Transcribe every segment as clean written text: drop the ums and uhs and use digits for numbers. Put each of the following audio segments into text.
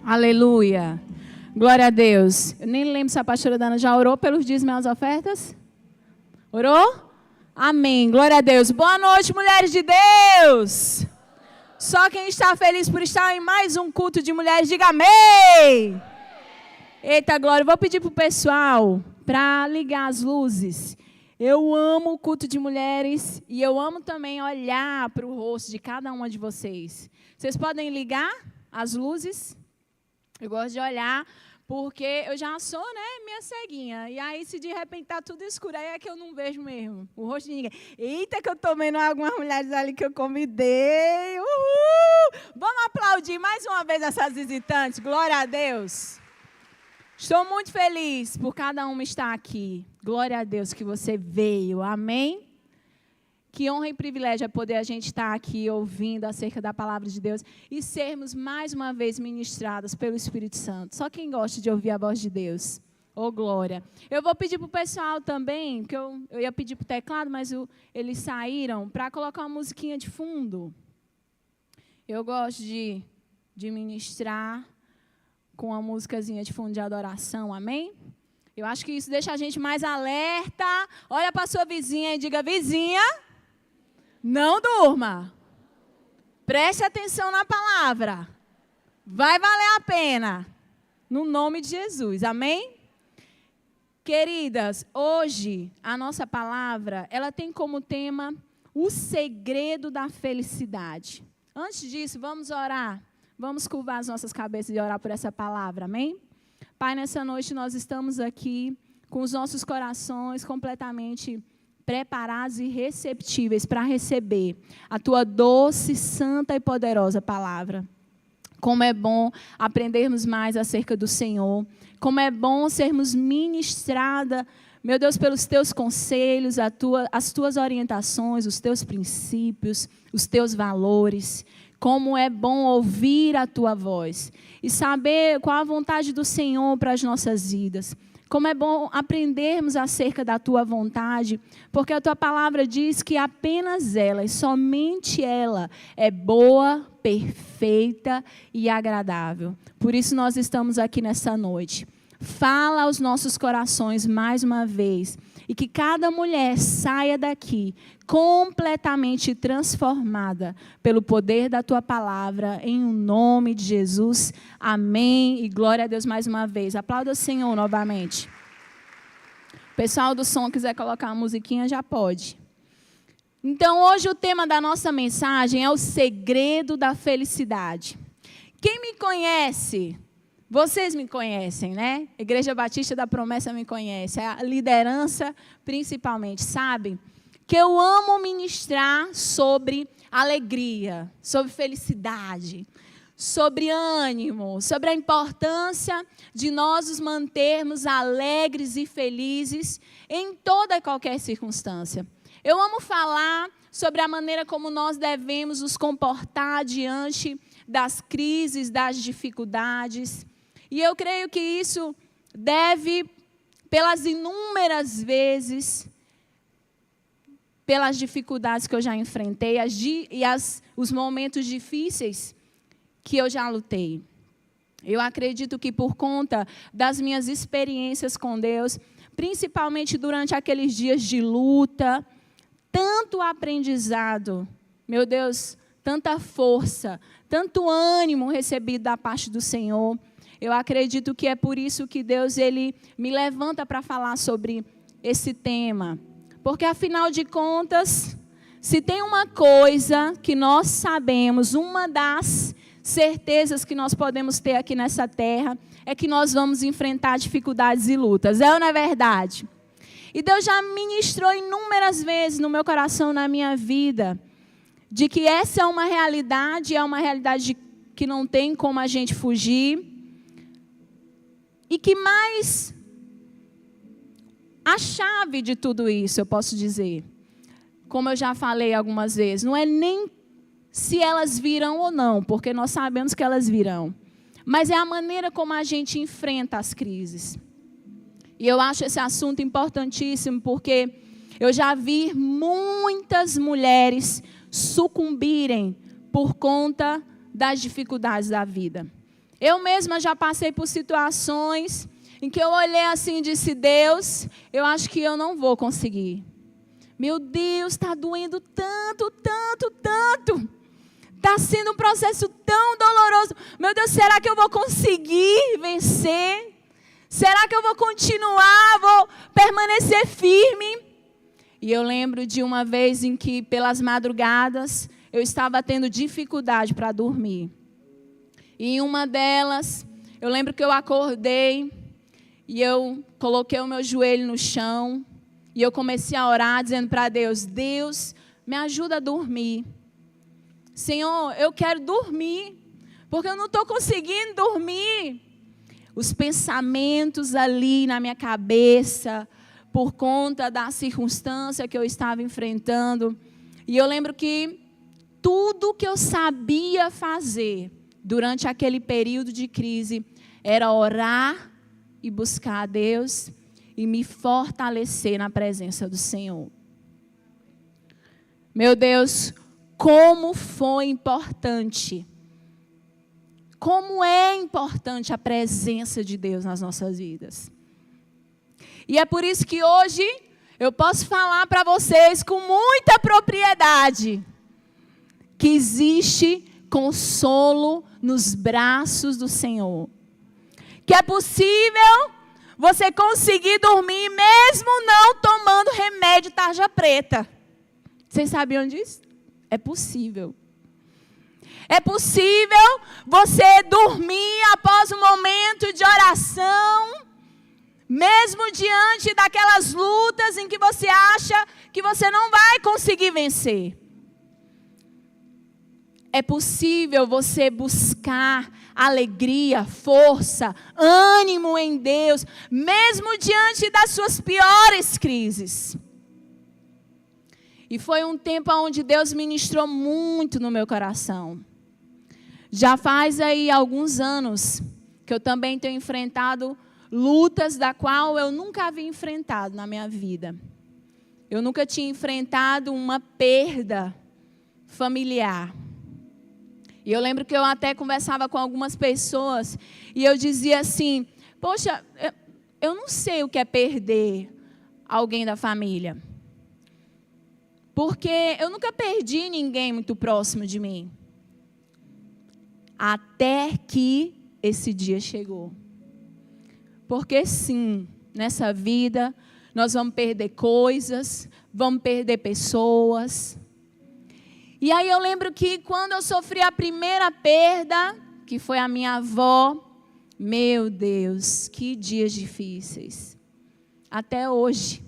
Aleluia. Glória a Deus. Eu nem lembro se a pastora Dana já orou pelos dízimos e as ofertas. Orou? Amém. Glória a Deus. Boa noite, mulheres de Deus. Só quem está feliz por estar em mais um culto de mulheres, diga amém. Eita, glória. Eu vou pedir para o pessoal para ligar as luzes. Eu amo o culto de mulheres e eu amo também olhar para o rosto de cada uma de vocês. Vocês podem ligar as luzes? Eu gosto de olhar porque eu já sou, minha ceguinha. E aí, se de repente está tudo escuro, aí é que eu não vejo mesmo o rosto de ninguém. Eita, que eu estou vendo algumas mulheres ali que eu convidei. Uhul! Vamos aplaudir mais uma vez essas visitantes. Glória a Deus. Estou muito feliz por cada uma estar aqui. Glória a Deus que você veio. Amém? Que honra e privilégio é poder a gente estar aqui ouvindo acerca da palavra de Deus e sermos mais uma vez ministrados pelo Espírito Santo. Só quem gosta de ouvir a voz de Deus. Oh, glória. Eu vou pedir para o pessoal também, porque eu ia pedir para o teclado, mas eles saíram, para colocar uma musiquinha de fundo. Eu gosto de ministrar com uma musicazinha de fundo de adoração, amém? Eu acho que isso deixa a gente mais alerta. Olha para a sua vizinha e diga, vizinha, não durma. Preste atenção na palavra. Vai valer a pena. No nome de Jesus, amém? Queridas, hoje a nossa palavra, ela tem como tema o segredo da felicidade. Antes disso, vamos orar. Vamos curvar as nossas cabeças e orar por essa palavra, amém? Pai, nessa noite nós estamos aqui com os nossos corações completamente preparados e receptíveis para receber a Tua doce, santa e poderosa palavra. Como é bom aprendermos mais acerca do Senhor. Como é bom sermos ministradas, meu Deus, pelos Teus conselhos, as Tuas orientações, os Teus princípios, os Teus valores. Como é bom ouvir a Tua voz e saber qual a vontade do Senhor para as nossas vidas. Como é bom aprendermos acerca da Tua vontade, porque a Tua palavra diz que apenas ela, e somente ela, é boa, perfeita e agradável. Por isso nós estamos aqui nessa noite. Fala aos nossos corações mais uma vez. E que cada mulher saia daqui completamente transformada pelo poder da Tua palavra, em nome de Jesus. Amém. E glória a Deus mais uma vez. Aplauda o Senhor novamente. O pessoal do som quiser colocar uma musiquinha, já pode. Então, hoje o tema da nossa mensagem é o segredo da felicidade. Quem me conhece... Vocês me conhecem, né? Igreja Batista da Promessa me conhece. A liderança, principalmente, sabe? Que eu amo ministrar sobre alegria, sobre felicidade, sobre ânimo, sobre a importância de nós nos mantermos alegres e felizes em toda e qualquer circunstância. Eu amo falar sobre a maneira como nós devemos nos comportar diante das crises, das dificuldades. E eu creio que isso deve, pelas inúmeras vezes, pelas dificuldades que eu já enfrentei os momentos difíceis que eu já lutei. Eu acredito que por conta das minhas experiências com Deus, principalmente durante aqueles dias de luta, tanto aprendizado, meu Deus, tanta força, tanto ânimo recebido da parte do Senhor. Eu acredito que é por isso que Deus ele me levanta para falar sobre esse tema. Porque, afinal de contas, se tem uma coisa que nós sabemos, uma das certezas que nós podemos ter aqui nessa terra, é que nós vamos enfrentar dificuldades e lutas. É ou não é verdade? E Deus já ministrou inúmeras vezes no meu coração, na minha vida, de que essa é uma realidade que não tem como a gente fugir. E que mais a chave de tudo isso, eu posso dizer, como eu já falei algumas vezes, não é nem se elas virão ou não, porque nós sabemos que elas virão, mas é a maneira como a gente enfrenta as crises. E eu acho esse assunto importantíssimo, porque eu já vi muitas mulheres sucumbirem por conta das dificuldades da vida. Eu mesma já passei por situações em que eu olhei assim e disse: Deus, eu acho que eu não vou conseguir. Meu Deus, está doendo tanto, tanto, tanto. Está sendo um processo tão doloroso. Meu Deus, será que eu vou conseguir vencer? Será que eu vou continuar? Vou permanecer firme? E eu lembro de uma vez em que, pelas madrugadas, eu estava tendo dificuldade para dormir. E em uma delas, eu lembro que eu acordei e eu coloquei o meu joelho no chão e eu comecei a orar dizendo para Deus: Deus, me ajuda a dormir. Senhor, eu quero dormir, porque eu não estou conseguindo dormir. Os pensamentos ali na minha cabeça, por conta da circunstância que eu estava enfrentando. E eu lembro que tudo que eu sabia fazer durante aquele período de crise era orar e buscar a Deus e me fortalecer na presença do Senhor. Meu Deus, como foi importante, como é importante a presença de Deus nas nossas vidas. E é por isso que hoje eu posso falar para vocês com muita propriedade que existe consolo nos braços do Senhor. Que é possível você conseguir dormir mesmo não tomando remédio tarja preta. Vocês sabiam disso? É possível. É possível você dormir após um momento de oração, mesmo diante daquelas lutas em que você acha que você não vai conseguir vencer. É possível você buscar alegria, força, ânimo em Deus, mesmo diante das suas piores crises. E foi um tempo onde Deus ministrou muito no meu coração. Já faz aí alguns anos que eu também tenho enfrentado lutas da qual eu nunca havia enfrentado na minha vida. Eu nunca tinha enfrentado uma perda familiar. E eu lembro que eu até conversava com algumas pessoas e eu dizia assim: poxa, eu não sei o que é perder alguém da família. Porque eu nunca perdi ninguém muito próximo de mim. Até que esse dia chegou. Porque sim, nessa vida, nós vamos perder coisas, vamos perder pessoas. E aí eu lembro que quando eu sofri a primeira perda, que foi a minha avó, meu Deus, que dias difíceis. Até hoje.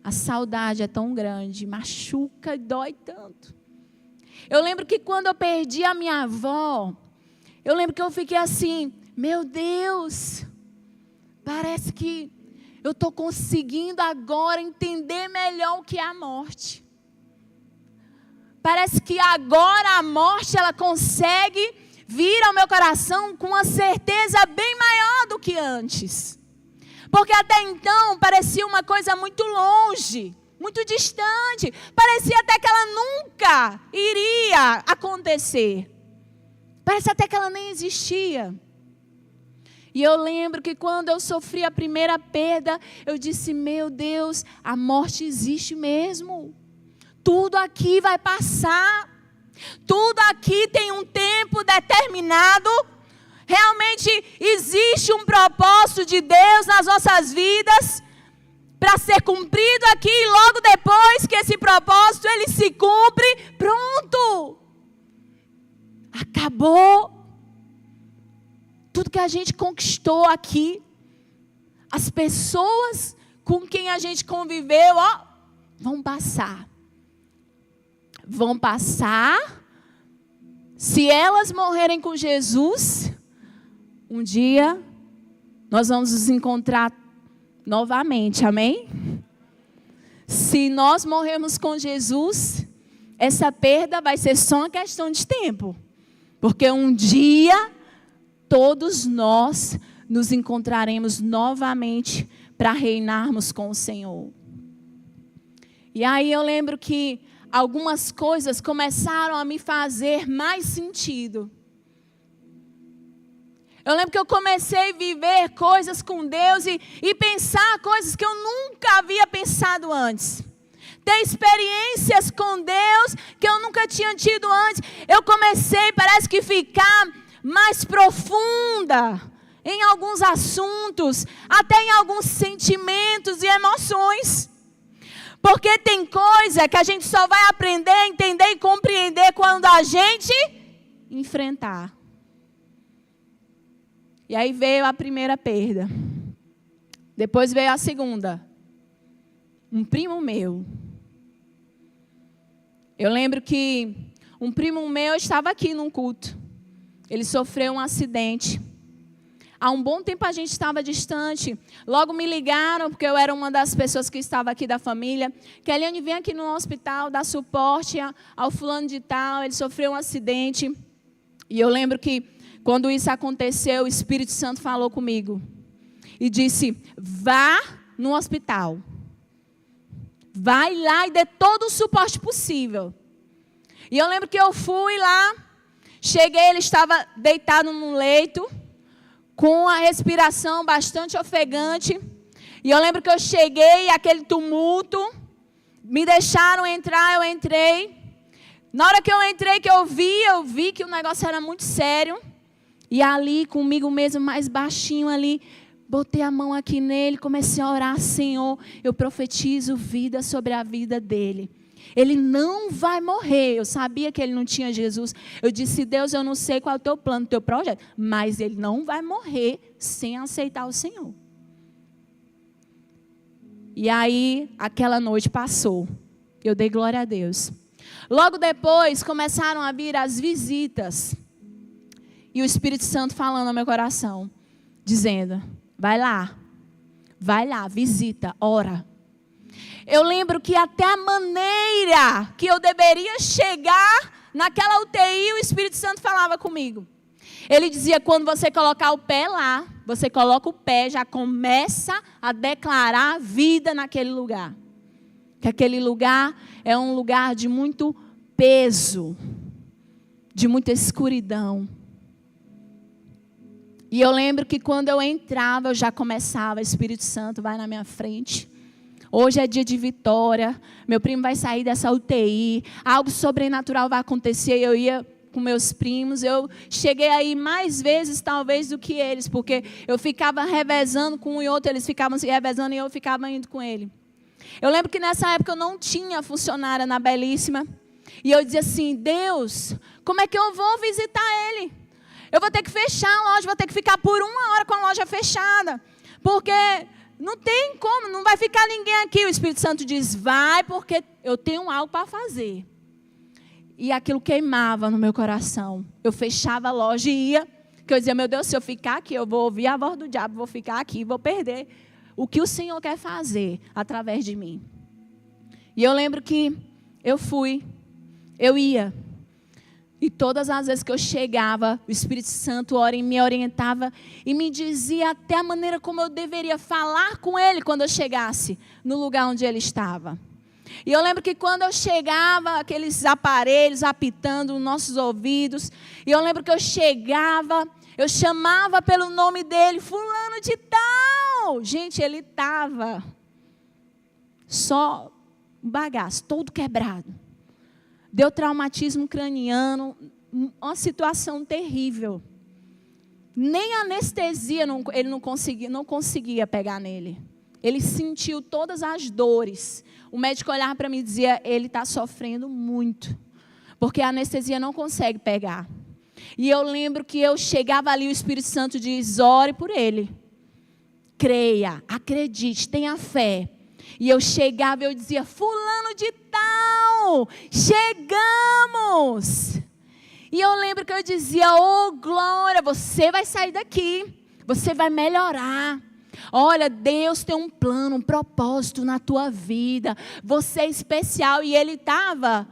A saudade é tão grande, machuca e dói tanto. Eu lembro que quando eu perdi a minha avó, eu lembro que eu fiquei assim: meu Deus, parece que eu estou conseguindo agora entender melhor o que é a morte. Parece que agora a morte ela consegue vir ao meu coração com uma certeza bem maior do que antes. Porque até então parecia uma coisa muito longe, muito distante. Parecia até que ela nunca iria acontecer. Parece até que ela nem existia. E eu lembro que quando eu sofri a primeira perda, eu disse: meu Deus, a morte existe mesmo. Tudo aqui vai passar. Tudo aqui tem um tempo determinado. Realmente existe um propósito de Deus nas nossas vidas para ser cumprido aqui, e logo depois que esse propósito ele se cumpre, pronto. Acabou. Tudo que a gente conquistou aqui, as pessoas com quem a gente conviveu, vão passar. Vão passar. Se elas morrerem com Jesus, um dia nós vamos nos encontrar novamente, amém? Se nós morrermos com Jesus, essa perda vai ser só uma questão de tempo. Porque um dia, todos nós nos encontraremos novamente para reinarmos com o Senhor. E aí eu lembro que algumas coisas começaram a me fazer mais sentido. Eu lembro que eu comecei a viver coisas com Deus e pensar coisas que eu nunca havia pensado antes. Ter experiências com Deus que eu nunca tinha tido antes. Eu comecei, parece que ficar mais profunda em alguns assuntos, até em alguns sentimentos e emoções. Porque tem coisa que a gente só vai aprender, entender e compreender quando a gente enfrentar. E aí veio a primeira perda. Depois veio a segunda. Um primo meu. Eu lembro que um primo meu estava aqui num culto. Ele sofreu um acidente. Há um bom tempo a gente estava distante. Logo me ligaram, porque eu era uma das pessoas que estava aqui da família. Keliane, vem aqui no hospital, dá suporte ao fulano de tal. Ele sofreu um acidente. E eu lembro que quando isso aconteceu, o Espírito Santo falou comigo. E disse, vá no hospital. Vai lá e dê todo o suporte possível. E eu lembro que eu fui lá. Cheguei, ele estava deitado num leito, com a respiração bastante ofegante. E eu lembro que eu cheguei, aquele tumulto, me deixaram entrar, eu entrei. Na hora que eu entrei, que eu vi que o negócio era muito sério. E ali, comigo mesmo, mais baixinho ali, botei a mão aqui nele, comecei a orar, Senhor, eu profetizo vida sobre a vida dele. Ele não vai morrer. Eu sabia que ele não tinha Jesus. Eu disse, Deus, eu não sei qual é o teu plano, o teu projeto, mas ele não vai morrer sem aceitar o Senhor. E aí, aquela noite passou. Eu dei glória a Deus. Logo depois, começaram a vir as visitas. E o Espírito Santo falando no meu coração, dizendo, vai lá, visita, ora. Eu lembro que até a maneira que eu deveria chegar naquela UTI, o Espírito Santo falava comigo. Ele dizia, quando você colocar o pé lá, você coloca o pé, já começa a declarar vida naquele lugar. Que aquele lugar é um lugar de muito peso, de muita escuridão. E eu lembro que quando eu entrava, eu já começava, Espírito Santo vai na minha frente. Hoje é dia de vitória, meu primo vai sair dessa UTI, algo sobrenatural vai acontecer. Eu ia com meus primos, eu cheguei aí mais vezes talvez do que eles, porque eu ficava revezando com um e outro, eles ficavam se revezando e eu ficava indo com ele. Eu lembro que nessa época eu não tinha funcionária na Belíssima, e eu dizia assim, Deus, como é que eu vou visitar ele? Eu vou ter que fechar a loja, vou ter que ficar por 1 hora com a loja fechada, porque não tem como, não vai ficar ninguém aqui. O Espírito Santo diz, vai, porque eu tenho algo para fazer. E aquilo queimava no meu coração. Eu fechava a loja e ia, que eu dizia, meu Deus, se eu ficar aqui, eu vou ouvir a voz do diabo, vou ficar aqui, vou perder o que o Senhor quer fazer através de mim. E eu lembro que eu ia. E todas as vezes que eu chegava, o Espírito Santo me orientava e me dizia até a maneira como eu deveria falar com ele quando eu chegasse no lugar onde ele estava. E eu lembro que quando eu chegava, aqueles aparelhos apitando nos nossos ouvidos, e eu lembro que eu chegava, eu chamava pelo nome dele, fulano de tal. Gente, ele estava só um bagaço, todo quebrado. Deu traumatismo craniano, uma situação terrível. Nem anestesia ele não conseguia pegar nele. Ele sentiu todas as dores. O médico olhava para mim e dizia, ele está sofrendo muito, porque a anestesia não consegue pegar. E eu lembro que eu chegava ali, o Espírito Santo diz, ore por ele. Creia, acredite, tenha fé. E eu chegava e eu dizia, fulano de tal, chegamos. E eu lembro que eu dizia, oh glória, você vai sair daqui, você vai melhorar. Olha, Deus tem um plano, um propósito na tua vida, você é especial. E ele estava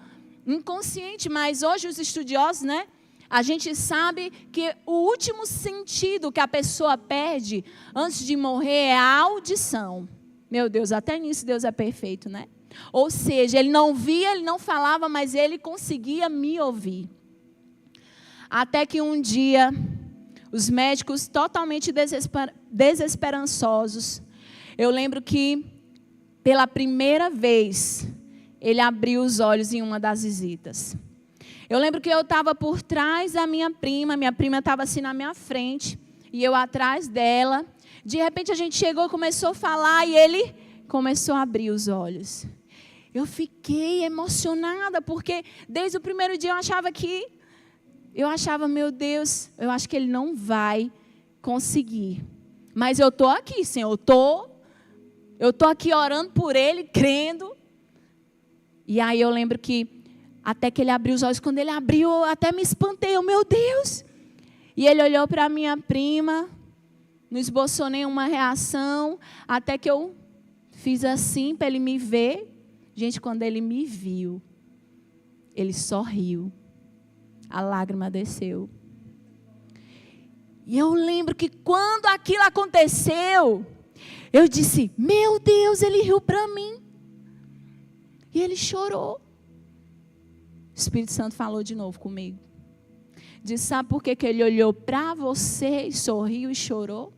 inconsciente, mas hoje os estudiosos, né? A gente sabe que o último sentido que a pessoa perde antes de morrer é a audição. Meu Deus, até nisso Deus é perfeito, né? Ou seja, ele não via, ele não falava, mas ele conseguia me ouvir. Até que um dia, os médicos totalmente desesperançosos. Eu lembro que, pela primeira vez, ele abriu os olhos em uma das visitas. Eu lembro que eu estava por trás da minha prima estava assim na minha frente, e eu atrás dela. De repente a gente chegou, começou a falar, e ele começou a abrir os olhos. Eu fiquei emocionada, porque desde o primeiro dia eu achava, meu Deus, eu acho que ele não vai conseguir. Mas eu estou aqui, Senhor, eu estou aqui orando por ele, crendo. E aí eu lembro que, até que ele abriu os olhos, quando ele abriu, eu até me espantei, meu Deus. E ele olhou para a minha prima, não esboçou nenhuma reação, até que eu fiz assim para ele me ver. Gente, quando ele me viu, ele sorriu. A lágrima desceu. E eu lembro que quando aquilo aconteceu, eu disse, meu Deus, ele riu para mim. E ele chorou. O Espírito Santo falou de novo comigo. Disse, sabe por que ele olhou para você e sorriu e chorou?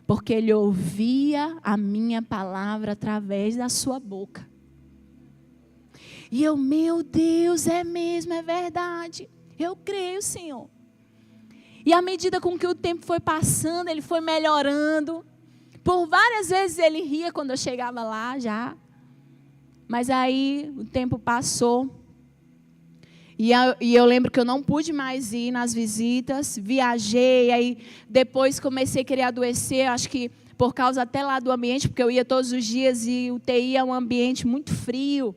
Porque ele ouvia a minha palavra através da sua boca. E eu, meu Deus, é mesmo, é verdade. Eu creio, Senhor. E à medida com que o tempo foi passando, ele foi melhorando. Por várias vezes ele ria quando eu chegava lá já. Mas aí o tempo passou. E eu lembro que eu não pude mais ir nas visitas. Viajei, aí depois comecei a querer adoecer. Acho que por causa até lá do ambiente, porque eu ia todos os dias e o UTI é um ambiente muito frio.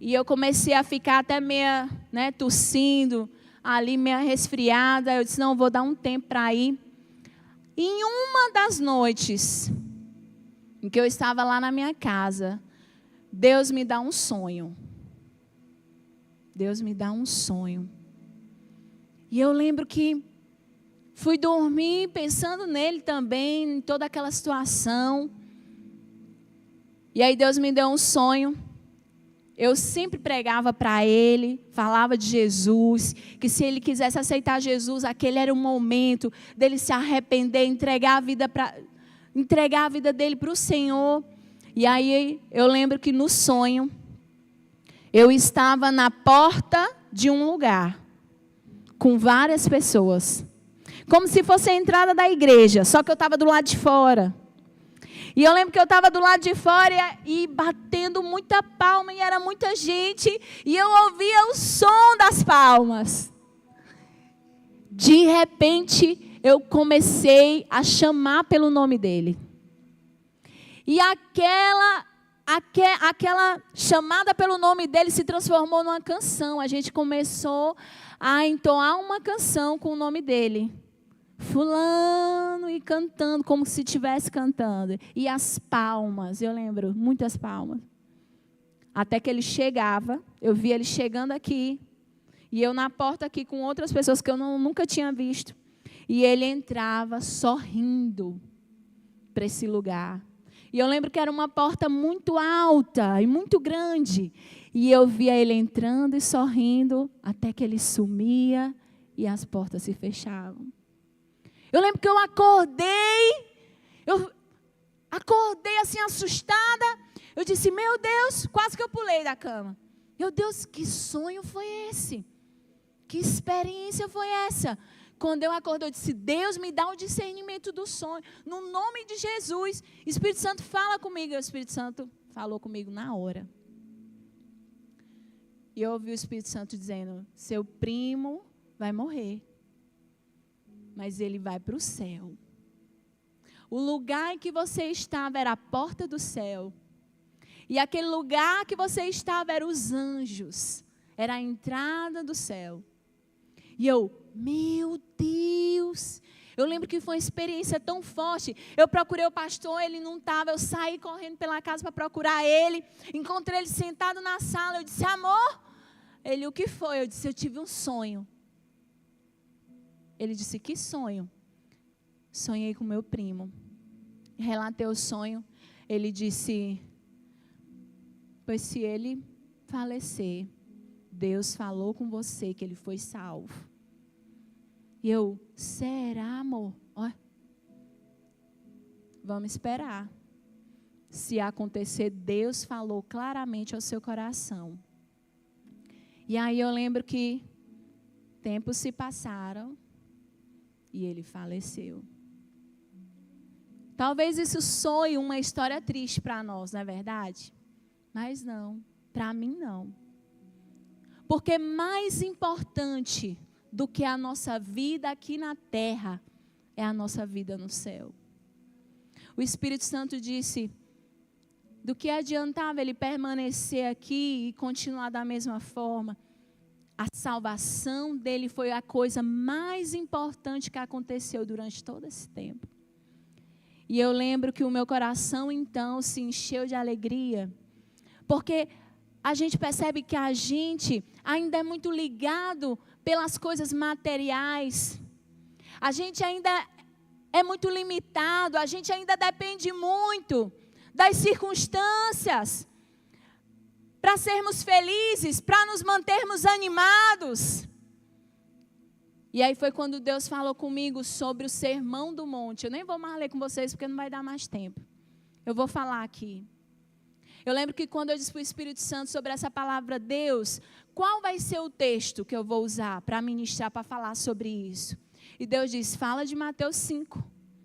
E eu comecei a ficar até meia, tossindo, ali meia resfriada. Eu disse, não, vou dar um tempo para ir. E em uma das noites em que eu estava lá na minha casa, Deus me dá um sonho. Deus me dá um sonho. E eu lembro que fui dormir pensando nele também, em toda aquela situação. E aí Deus me deu um sonho. Eu sempre pregava para ele, falava de Jesus, que se ele quisesse aceitar Jesus, aquele era o momento dele se arrepender, entregar a vida dele para o Senhor. E aí eu lembro que no sonho, eu estava na porta de um lugar, com várias pessoas, como se fosse a entrada da igreja, só que eu estava do lado de fora. E eu lembro que eu estava do lado de fora e batendo muita palma, e era muita gente, e eu ouvia o som das palmas. De repente, eu comecei a chamar pelo nome dele. E aquela chamada pelo nome dele se transformou numa canção. A gente começou a entoar uma canção com o nome dele. Fulano, e cantando como se estivesse cantando. E as palmas, eu lembro, muitas palmas. Até que ele chegava, eu via ele chegando aqui. E eu na porta aqui com outras pessoas que eu nunca tinha visto. E ele entrava sorrindo para esse lugar. E eu lembro que era uma porta muito alta e muito grande. E eu via ele entrando e sorrindo, até que ele sumia e as portas se fechavam. Eu lembro que eu acordei assim assustada. Eu disse, meu Deus, quase que eu pulei da cama. Meu Deus, que sonho foi esse? Que experiência foi essa? Quando eu acordei, eu disse, Deus me dá o discernimento do sonho. No nome de Jesus, Espírito Santo fala comigo. O Espírito Santo falou comigo na hora. E eu ouvi o Espírito Santo dizendo, seu primo vai morrer. Mas ele vai para o céu. O lugar em que você estava era a porta do céu. E aquele lugar que você estava eram os anjos. Era a entrada do céu. E eu, meu Deus. Eu lembro que foi uma experiência tão forte. Eu procurei o pastor, ele não estava. Eu saí correndo pela casa para procurar ele. Encontrei ele sentado na sala. Eu disse, amor. Ele, o que foi? Eu disse, eu tive um sonho. Ele disse, que sonho? Sonhei com meu primo. Relatei o sonho. Ele disse, pois se ele falecer, Deus falou com você que ele foi salvo. E eu, será, amor? Olha, vamos esperar. Se acontecer, Deus falou claramente ao seu coração. E aí eu lembro que tempos se passaram e ele faleceu. Talvez isso soe uma história triste para nós, não é verdade? Mas não, para mim não. Porque mais importante do que a nossa vida aqui na terra é a nossa vida no céu. O Espírito Santo disse, do que adiantava ele permanecer aqui e continuar da mesma forma? A salvação dele foi a coisa mais importante que aconteceu durante todo esse tempo. E eu lembro que o meu coração então se encheu de alegria, porque a gente percebe que a gente ainda é muito ligado pelas coisas materiais. A gente ainda é muito limitado, a gente ainda depende muito das circunstâncias para sermos felizes, para nos mantermos animados. E aí foi quando Deus falou comigo sobre o Sermão do Monte. Eu nem vou mais ler com vocês porque não vai dar mais tempo. Eu vou falar aqui. Eu lembro que quando eu disse para o Espírito Santo sobre essa palavra, Deus, qual vai ser o texto que eu vou usar para ministrar, para falar sobre isso? E Deus disse, fala de Mateus 5,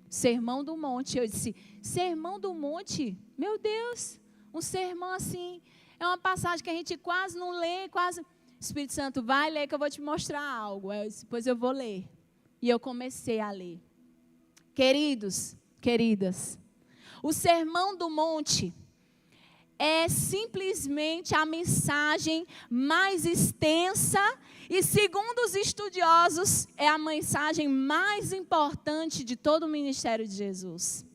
Sermão do Monte. Eu disse, Sermão do Monte? Meu Deus, um sermão assim, é uma passagem que a gente quase não lê, quase... Espírito Santo, vai ler que eu vou te mostrar algo. Depois eu vou ler. E eu comecei a ler. Queridos, queridas, o Sermão do Monte é simplesmente a mensagem mais extensa e, segundo os estudiosos, é a mensagem mais importante de todo o ministério de Jesus.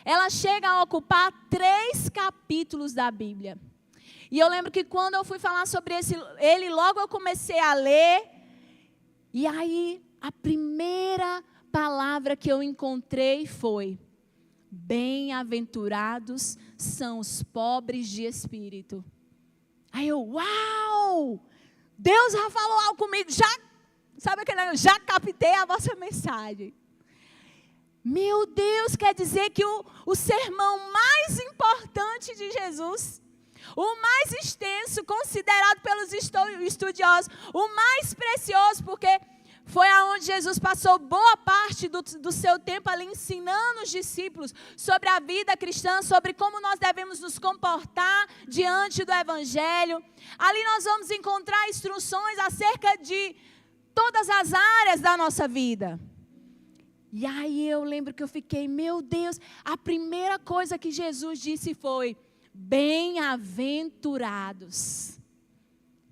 Ela chega a ocupar 3 capítulos da Bíblia. E eu lembro que quando eu fui falar sobre ele, logo eu comecei a ler. E aí, a primeira palavra que eu encontrei foi: bem-aventurados são os pobres de espírito. Aí eu, uau! Deus já falou algo comigo, sabe aquele negócio? Já captei a vossa mensagem. Meu Deus, quer dizer que o sermão mais importante de Jesus, o mais extenso, considerado pelos estudiosos, o mais precioso, porque foi aonde Jesus passou boa parte do seu tempo ali ensinando os discípulos sobre a vida cristã, sobre como nós devemos nos comportar diante do Evangelho. Ali nós vamos encontrar instruções acerca de todas as áreas da nossa vida. E aí eu lembro que eu fiquei, meu Deus, a primeira coisa que Jesus disse foi: bem-aventurados.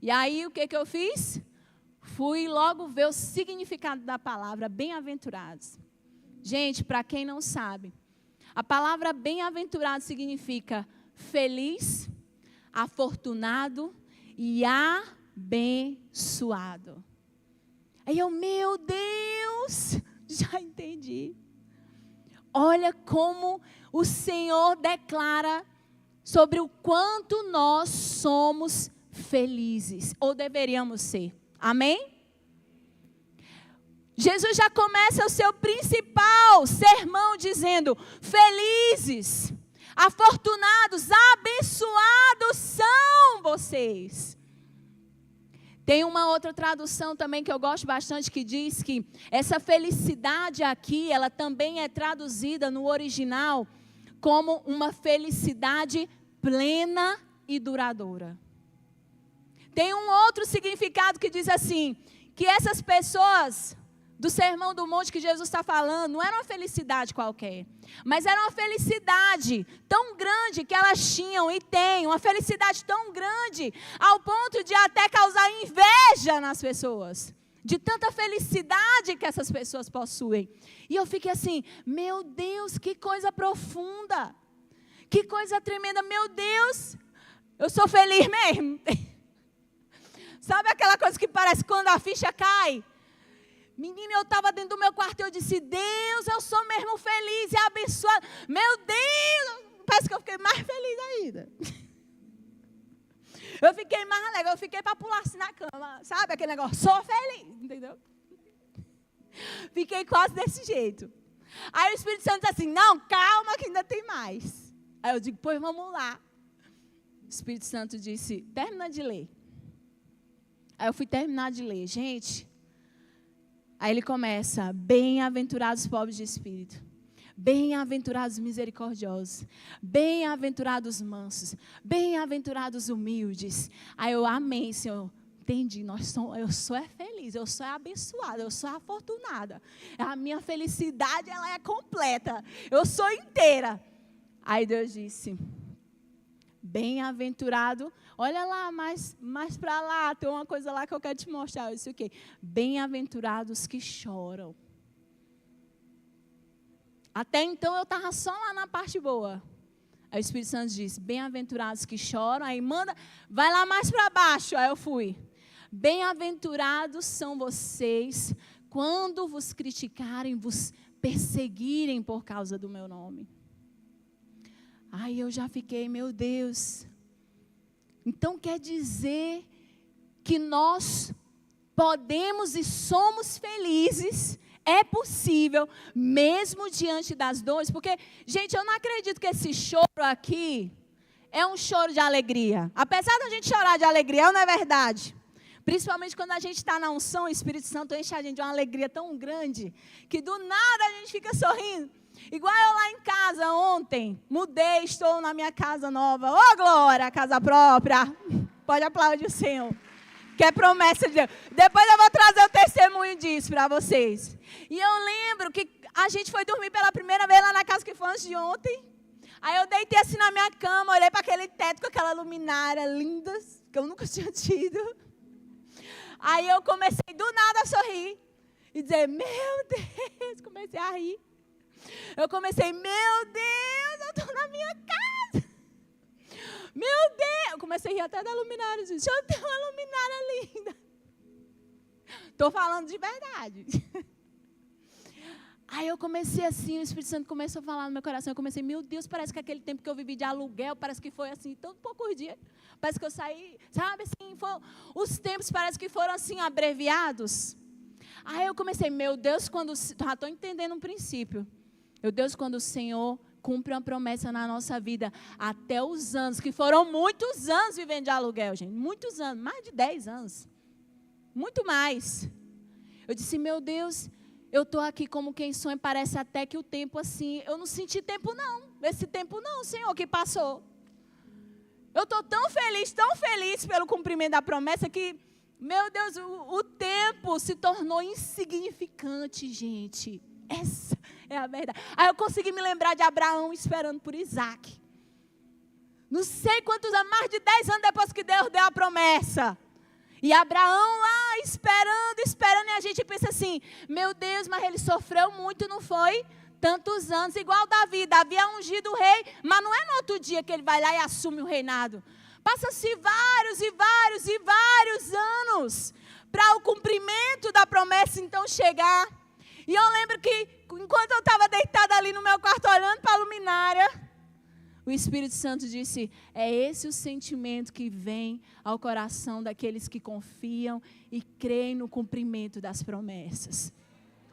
E aí o que eu fiz? Fui logo ver o significado da palavra bem-aventurados. Gente, para quem não sabe, a palavra bem-aventurado significa feliz, afortunado e abençoado. Aí eu, meu Deus, já entendi. Olha como o Senhor declara sobre o quanto nós somos felizes, ou deveríamos ser. Amém? Jesus já começa o seu principal sermão dizendo: felizes, afortunados, abençoados são vocês. Tem uma outra tradução também que eu gosto bastante, que diz que essa felicidade aqui, ela também é traduzida no original como uma felicidade plena e duradoura. Tem um outro significado que diz assim, que essas pessoas do Sermão do Monte que Jesus está falando, não era uma felicidade qualquer, mas era uma felicidade tão grande que elas tinham e têm, uma felicidade tão grande ao ponto de até causar inveja nas pessoas, de tanta felicidade que essas pessoas possuem. E eu fiquei assim, meu Deus, que coisa profunda, que coisa tremenda, meu Deus, eu sou feliz mesmo. Sabe aquela coisa que parece quando a ficha cai? Menina, eu estava dentro do meu quarto e eu disse, Deus, eu sou mesmo feliz e abençoado. Meu Deus, parece que eu fiquei mais feliz ainda. Eu fiquei mais legal, eu fiquei para pular assim na cama, sabe aquele negócio, sou feliz, entendeu? Fiquei quase desse jeito. Aí o Espírito Santo disse assim, não, calma que ainda tem mais. Aí eu digo, pois vamos lá. O Espírito Santo disse, termina de ler. Aí eu fui terminar de ler. Gente, aí ele começa, bem-aventurados os pobres de espírito, bem-aventurados os misericordiosos, bem-aventurados os mansos, bem-aventurados os humildes. Aí eu, amém, Senhor. Entendi, eu sou feliz, eu sou abençoada, eu sou afortunada. A minha felicidade, ela é completa. Eu sou inteira. Aí Deus disse, bem-aventurado, olha lá, mais para lá, tem uma coisa lá que eu quero te mostrar. Eu disse o quê? Bem-aventurados que choram. Até então eu estava só lá na parte boa. Aí o Espírito Santo disse, bem-aventurados que choram, aí manda, vai lá mais para baixo. Aí eu fui. Bem-aventurados são vocês quando vos criticarem, vos perseguirem por causa do meu nome. Aí eu já fiquei, meu Deus. Então quer dizer que nós podemos e somos felizes, é possível, mesmo diante das dores, porque, gente, eu não acredito que esse choro aqui é um choro de alegria. Apesar da gente chorar de alegria, não é verdade? Principalmente quando a gente está na unção, o Espírito Santo enche a gente de uma alegria tão grande, que do nada a gente fica sorrindo. Igual eu lá em casa ontem, mudei, estou na minha casa nova. Ô, glória, casa própria. Pode aplaudir o Senhor. Que é promessa de Deus. Depois eu vou trazer o testemunho disso para vocês. E eu lembro que a gente foi dormir pela primeira vez lá na casa que foi antes de ontem. Aí eu deitei assim na minha cama, olhei para aquele teto com aquela luminária linda, que eu nunca tinha tido. Aí eu comecei do nada a sorrir. E dizer, meu Deus, comecei a rir. Eu comecei, meu Deus, eu estou na minha casa. Meu Deus, eu comecei a rir até da luminária. Deixa eu ter uma luminária linda. Estou falando de verdade. Aí eu comecei assim, o Espírito Santo começou a falar no meu coração. Eu comecei, meu Deus, parece que aquele tempo que eu vivi de aluguel, parece que foi assim, tão poucos dias. Parece que eu saí, sabe assim, os tempos parece que foram assim, abreviados. Aí eu comecei, meu Deus, já estou entendendo um princípio. Meu Deus, quando o Senhor cumpre uma promessa na nossa vida, até os anos, que foram muitos anos vivendo de aluguel, gente, muitos anos, mais de 10 anos, muito mais. Eu disse, meu Deus, eu estou aqui como quem sonha, parece até que o tempo assim, eu não senti tempo não, esse tempo não, Senhor, que passou. Eu estou tão feliz pelo cumprimento da promessa que, meu Deus, o tempo se tornou insignificante, gente. Essa é a verdade. Aí eu consegui me lembrar de Abraão esperando por Isaac. Não sei quantos anos, mais de 10 anos depois que Deus deu a promessa. E Abraão lá esperando, e a gente pensa assim, meu Deus, mas ele sofreu muito, não foi? Tantos anos, igual Davi é ungido rei, mas não é no outro dia que ele vai lá e assume o reinado. Passa-se vários anos para o cumprimento da promessa então chegar. E eu lembro que, enquanto eu estava deitada ali no meu quarto, olhando para a luminária, o Espírito Santo disse, é esse o sentimento que vem ao coração daqueles que confiam e creem no cumprimento das promessas.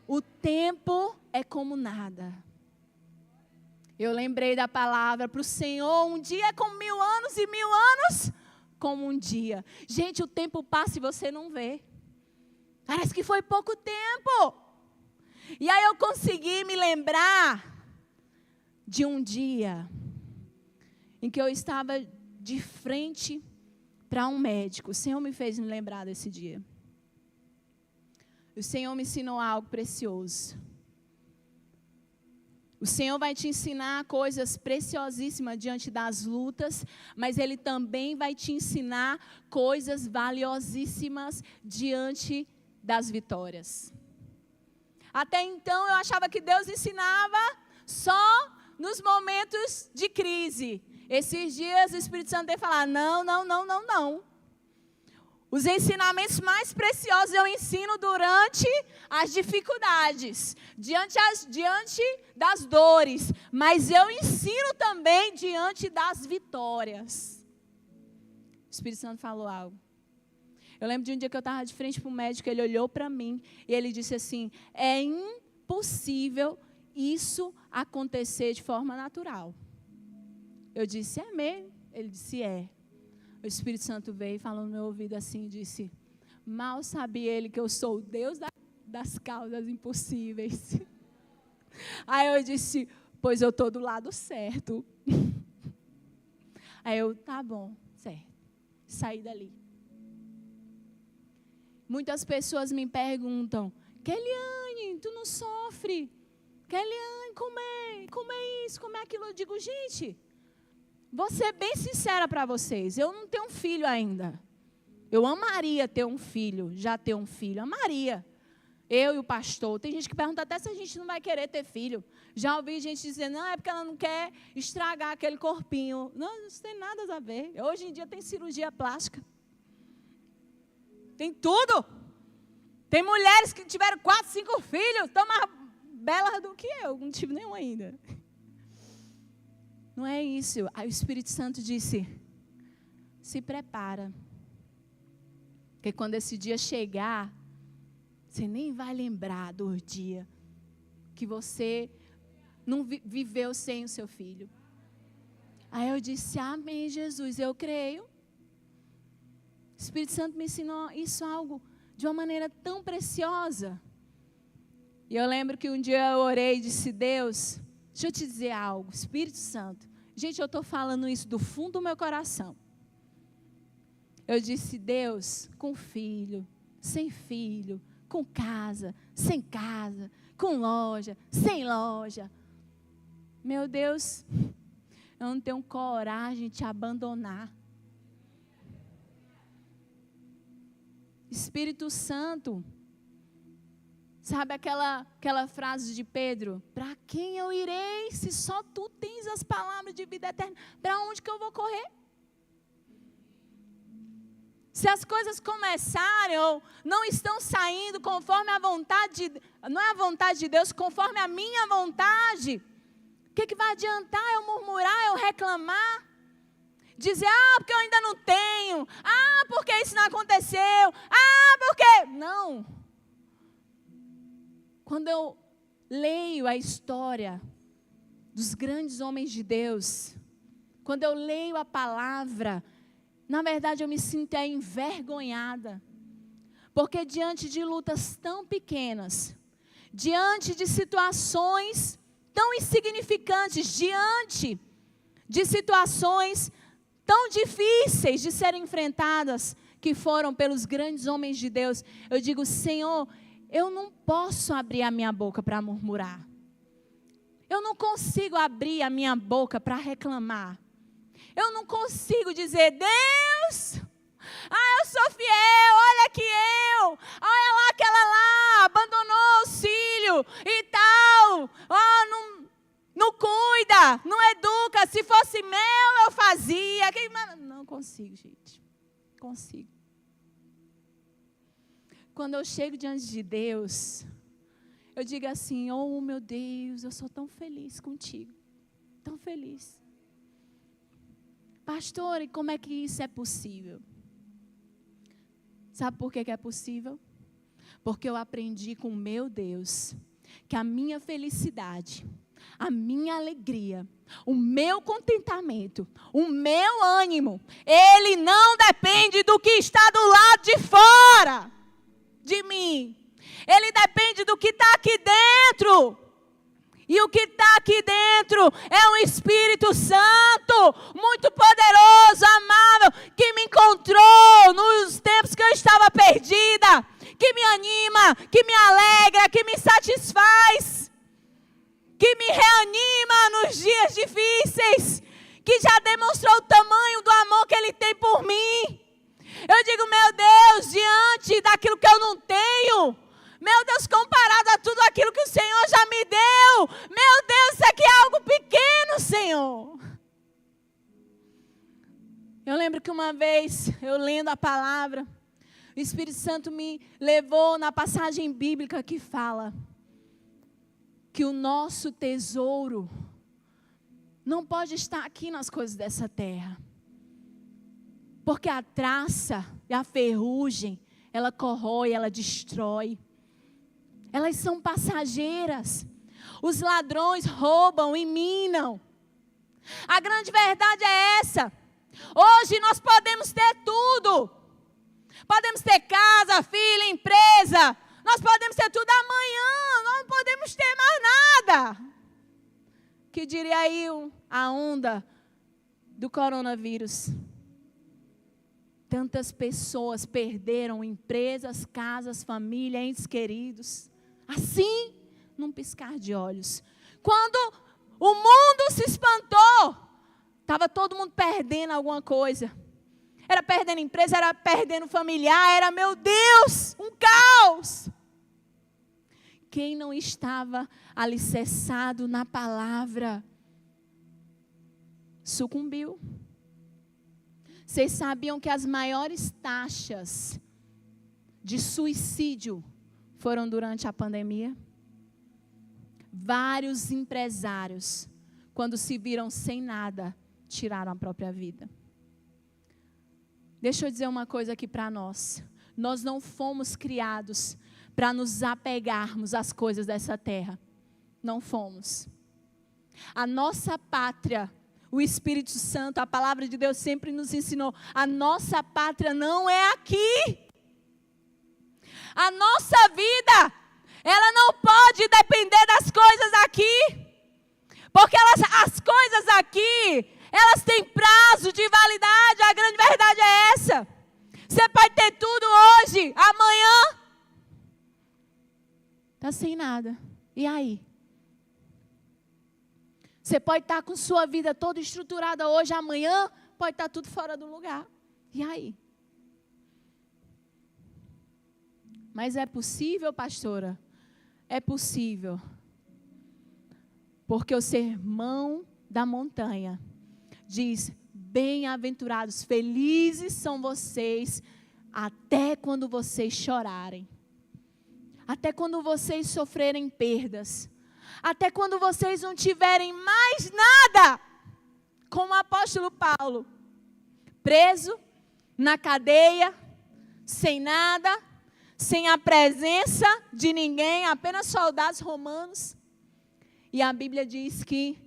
O tempo é como nada. Eu lembrei da palavra para o Senhor, um dia é como 1000 anos e 1000 anos como um dia. Gente, o tempo passa e você não vê. Parece que foi pouco tempo. E aí eu consegui me lembrar de um dia em que eu estava de frente para um médico. O Senhor me fez me lembrar desse dia. O Senhor me ensinou algo precioso. O Senhor vai te ensinar coisas preciosíssimas diante das lutas, mas Ele também vai te ensinar coisas valiosíssimas diante das vitórias. Até então eu achava que Deus ensinava só nos momentos de crise. Esses dias o Espírito Santo tem falado, não. Os ensinamentos mais preciosos eu ensino durante as dificuldades, diante das dores, mas eu ensino também diante das vitórias. O Espírito Santo falou algo. Eu lembro de um dia que eu estava de frente para o médico, ele olhou para mim e ele disse assim, é impossível isso acontecer de forma natural. Eu disse, é mesmo? Ele disse, é. O Espírito Santo veio e falou no meu ouvido assim, disse, mal sabia ele que eu sou o Deus das causas impossíveis. Aí eu disse, pois eu estou do lado certo. Aí eu, tá bom, certo. Saí dali. Muitas pessoas me perguntam, Keliane, tu não sofre? Keliane, como é isso, como é aquilo? Eu digo, gente, vou ser bem sincera para vocês, eu não tenho um filho ainda. Eu amaria ter um filho, já ter um filho, amaria. Eu e o pastor, tem gente que pergunta até se a gente não vai querer ter filho. Já ouvi gente dizer, não, é porque ela não quer estragar aquele corpinho. Não, isso tem nada a ver. Hoje em dia tem cirurgia plástica. Tem tudo. Tem mulheres que tiveram 4, 5 filhos, estão mais belas do que eu, não tive nenhum ainda. Não é isso. Aí o Espírito Santo disse, se prepara. Porque quando esse dia chegar, você nem vai lembrar do dia que você não viveu sem o seu filho. Aí eu disse, amém, Jesus, eu creio. O Espírito Santo me ensinou isso algo de uma maneira tão preciosa. E eu lembro que um dia eu orei e disse, Deus, deixa eu te dizer algo, Espírito Santo. Gente, eu estou falando isso do fundo do meu coração. Eu disse, Deus, com filho, sem filho, com casa, sem casa, com loja, sem loja. Meu Deus, eu não tenho coragem de te abandonar. Espírito Santo, sabe aquela frase de Pedro? Para quem eu irei, se só tu tens as palavras de vida eterna? Para onde que eu vou correr? Se as coisas começarem ou não estão saindo conforme a vontade, não é a vontade de Deus, conforme a minha vontade, o que vai adiantar eu murmurar, eu reclamar? Dizer, porque eu ainda não tenho, porque isso não aconteceu, porque... Não. Quando eu leio a história dos grandes homens de Deus, quando eu leio a palavra, na verdade eu me sinto envergonhada, porque diante de lutas tão pequenas, diante de situações tão insignificantes, diante de situações tão difíceis de serem enfrentadas, que foram pelos grandes homens de Deus, eu digo, Senhor, eu não posso abrir a minha boca para murmurar. Eu não consigo abrir a minha boca para reclamar. Eu não consigo dizer, Deus, eu sou fiel, olha que olha lá aquela lá, abandonou o filho e tal, não cuida, não educa, se fosse meu eu fazia. Não consigo, gente, consigo. Quando eu chego diante de Deus, eu digo assim, oh meu Deus, eu sou tão feliz contigo, tão feliz. Pastor, e como é que isso é possível? Sabe por que é possível? Porque eu aprendi com o meu Deus, que a minha felicidade, a minha alegria, o meu contentamento, o meu ânimo, ele não depende do que está do lado de fora de mim. Ele depende do que está aqui dentro. E o que está aqui dentro é um Espírito Santo, muito poderoso, amável, que me encontrou nos tempos que eu estava perdida, que me anima, que me alegra, que me satisfaz, que me reanima nos dias difíceis, que já demonstrou o tamanho do amor que Ele tem por mim. Eu digo, meu Deus, diante daquilo que eu não tenho, meu Deus, comparado a tudo aquilo que o Senhor já me deu, meu Deus, isso aqui é algo pequeno, Senhor. Eu lembro que uma vez, eu lendo a palavra, o Espírito Santo me levou na passagem bíblica que fala que o nosso tesouro não pode estar aqui nas coisas dessa terra. Porque a traça e a ferrugem, ela corrói, ela destrói. Elas são passageiras. Os ladrões roubam e minam. A grande verdade é essa. Hoje nós podemos ter tudo. Podemos ter casa, filho, empresa. Nós podemos ter tudo. Amanhã nós não podemos ter mais nada. Que diria aí a onda do coronavírus? Tantas pessoas perderam empresas, casas, família, entes queridos. Assim, num piscar de olhos. Quando o mundo se espantou, estava todo mundo perdendo alguma coisa. Era perdendo empresa, era perdendo familiar, era, meu Deus, um caos. Quem não estava alicerçado na palavra, sucumbiu. Vocês sabiam que as maiores taxas de suicídio foram durante a pandemia? Vários empresários, quando se viram sem nada, tiraram a própria vida. Deixa eu dizer uma coisa aqui para nós. Nós não fomos criados para nos apegarmos às coisas dessa terra. Não fomos. A nossa pátria, o Espírito Santo, a palavra de Deus sempre nos ensinou. A nossa pátria não é aqui. A nossa vida, ela não pode depender das coisas aqui. Porque as coisas aqui, elas têm prazo de validade. A grande verdade é essa. Você pode ter tudo hoje, amanhã está sem nada. E aí? Você pode estar com sua vida toda estruturada hoje, amanhã pode estar tudo fora do lugar. E aí? Mas é possível, pastora? É possível. Porque o sermão da montanha diz: bem-aventurados, felizes são vocês, até quando vocês chorarem. Até quando vocês sofrerem perdas. Até quando vocês não tiverem mais nada. Como o apóstolo Paulo. Preso, na cadeia, sem nada, sem a presença de ninguém, apenas soldados romanos. E a Bíblia diz que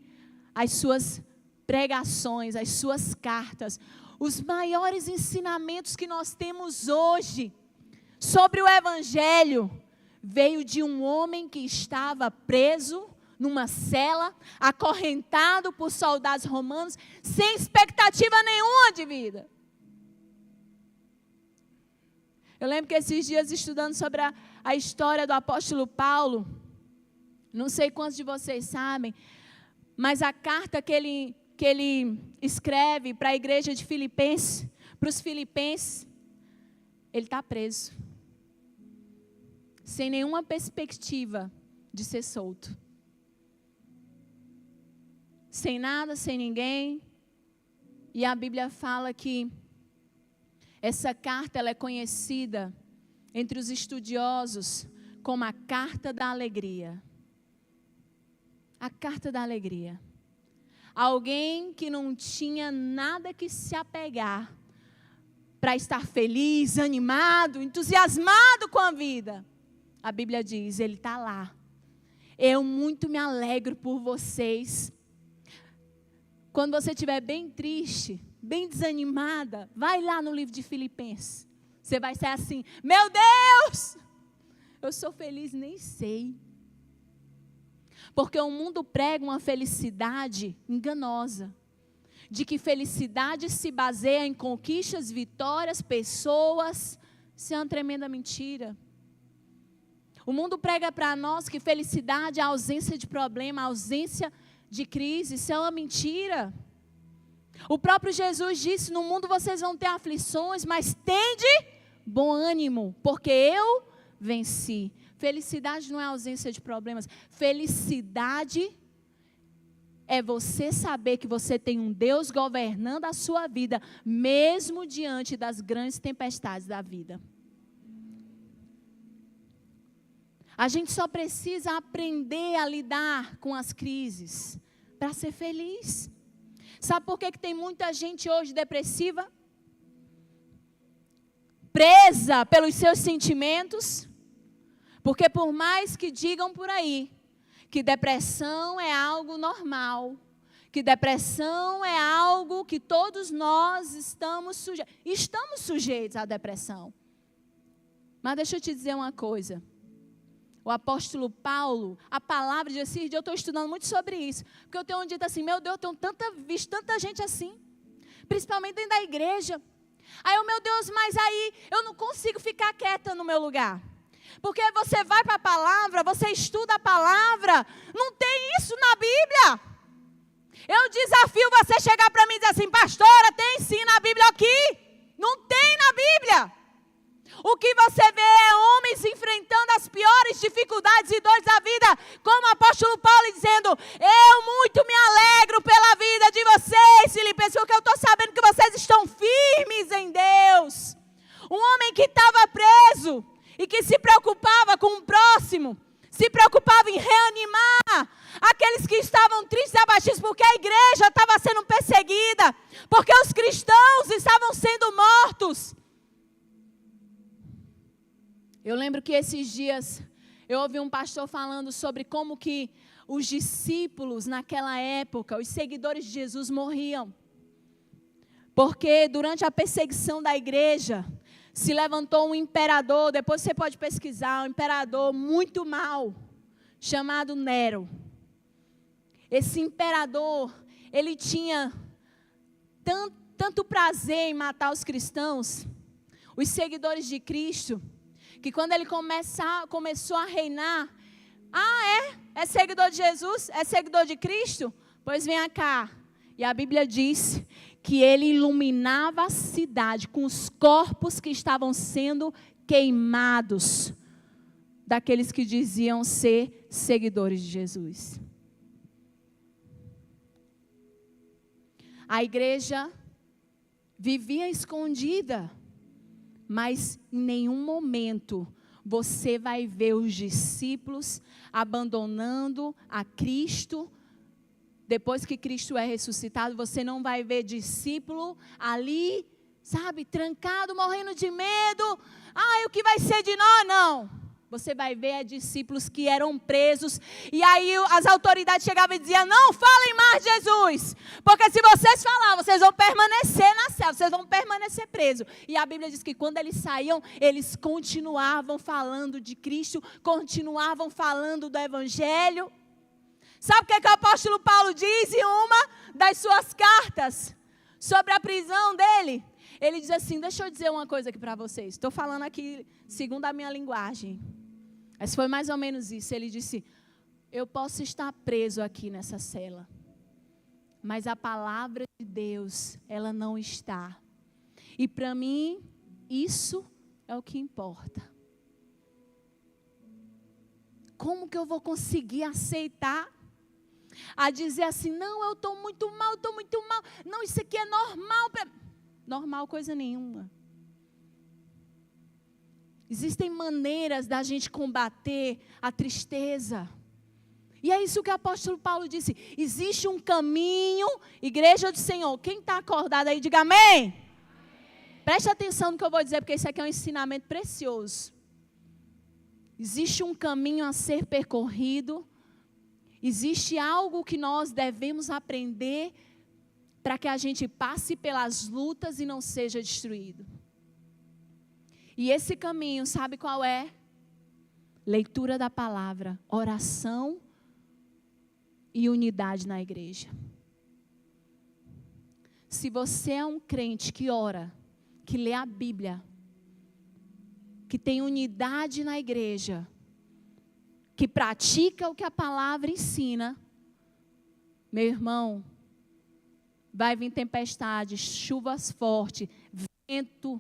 as suas pregações, as suas cartas, os maiores ensinamentos que nós temos hoje sobre o Evangelho, veio de um homem que estava preso numa cela, acorrentado por soldados romanos, sem expectativa nenhuma de vida. Eu lembro que esses dias, estudando sobre a história do apóstolo Paulo, não sei quantos de vocês sabem, mas a carta que ele escreve para a igreja de Filipenses, para os filipenses, ele está preso. Sem nenhuma perspectiva de ser solto. Sem nada, sem ninguém. E a Bíblia fala que essa carta ela é conhecida entre os estudiosos como a carta da alegria. A carta da alegria. Alguém que não tinha nada que se apegar para estar feliz, animado, entusiasmado com a vida. A Bíblia diz, ele está lá. Eu muito me alegro por vocês. Quando você estiver bem triste, bem desanimada, vai lá no livro de Filipenses. Você vai ser assim, meu Deus, eu sou feliz, nem sei. Porque o mundo prega uma felicidade enganosa. De que felicidade se baseia em conquistas, vitórias, pessoas. Isso é uma tremenda mentira. O mundo prega para nós que felicidade é a ausência de problema, a ausência de crise. Isso é uma mentira. O próprio Jesus disse, no mundo vocês vão ter aflições, mas tende bom ânimo, porque eu venci. Felicidade não é ausência de problemas. Felicidade é você saber que você tem um Deus governando a sua vida, mesmo diante das grandes tempestades da vida. A gente só precisa aprender a lidar com as crises para ser feliz. Sabe por que tem muita gente hoje depressiva? presa pelos seus sentimentos? Porque por mais que digam por aí que depressão é algo normal, que depressão é algo que todos nós estamos sujeitos à depressão. Mas deixa eu te dizer uma coisa. O apóstolo Paulo, a palavra de Deus, eu estou estudando muito sobre isso. Porque eu tenho dito assim, meu Deus, eu tenho visto tanta gente assim. Principalmente dentro da igreja. Aí, meu Deus, mas aí eu não consigo ficar quieta no meu lugar. Porque você vai para a palavra, você estuda a palavra. Não tem isso na Bíblia. Eu desafio você chegar para mim e dizer assim, pastora, tem sim na Bíblia aqui. Não tem na Bíblia. O que você vê é homens enfrentando as piores dificuldades e dores da vida, como o apóstolo Paulo dizendo, eu muito me alegro pela vida de vocês, Filipenses, porque eu estou sabendo que vocês estão firmes em Deus. Um homem que estava preso e que se preocupava com o próximo, se preocupava em reanimar aqueles que estavam tristes e abatidos, porque a igreja estava sendo perseguida, porque os cristãos estavam sendo mortos. Eu lembro que esses dias eu ouvi um pastor falando sobre como que os discípulos naquela época, os seguidores de Jesus morriam. Porque durante a perseguição da igreja, se levantou um imperador, depois você pode pesquisar, um imperador muito mau, chamado Nero. Esse imperador, ele tinha tanto prazer em matar os cristãos, os seguidores de Cristo, que quando ele começou a reinar, é seguidor de Jesus? É seguidor de Cristo? Pois venha cá. E a Bíblia diz que ele iluminava a cidade com os corpos que estavam sendo queimados, daqueles que diziam ser seguidores de Jesus. A igreja vivia escondida, mas em nenhum momento você vai ver os discípulos abandonando a Cristo. Depois que Cristo é ressuscitado, você não vai ver discípulo ali, sabe, trancado, morrendo de medo. O que vai ser de nós? Não. Você vai ver discípulos que eram presos. E aí as autoridades chegavam e diziam, não falem mais de Jesus. Porque se vocês falar, vocês vão permanecer na cela, vocês vão permanecer presos. E a Bíblia diz que quando eles saíam, eles continuavam falando de Cristo, continuavam falando do Evangelho. Sabe o que o apóstolo Paulo diz em uma das suas cartas sobre a prisão dele? Ele diz assim, deixa eu dizer uma coisa aqui para vocês. Estou falando aqui segundo a minha linguagem. Mas foi mais ou menos isso. Ele disse, eu posso estar preso aqui nessa cela, mas a palavra de Deus, ela não está. E para mim, isso é o que importa. Como que eu vou conseguir aceitar a dizer assim, não, eu estou muito mal, não, isso aqui é normal. Normal coisa nenhuma. Existem maneiras da gente combater a tristeza. E é isso que o apóstolo Paulo disse. Existe um caminho, igreja do Senhor. Quem está acordado aí, diga amém. Amém. Preste atenção no que eu vou dizer, porque isso aqui é um ensinamento precioso. Existe um caminho a ser percorrido. Existe algo que nós devemos aprender para que a gente passe pelas lutas e não seja destruído. E esse caminho, sabe qual é? Leitura da palavra, oração e unidade na igreja. Se você é um crente que ora, que lê a Bíblia, que tem unidade na igreja, que pratica o que a palavra ensina, meu irmão, vai vir tempestades, chuvas fortes, vento.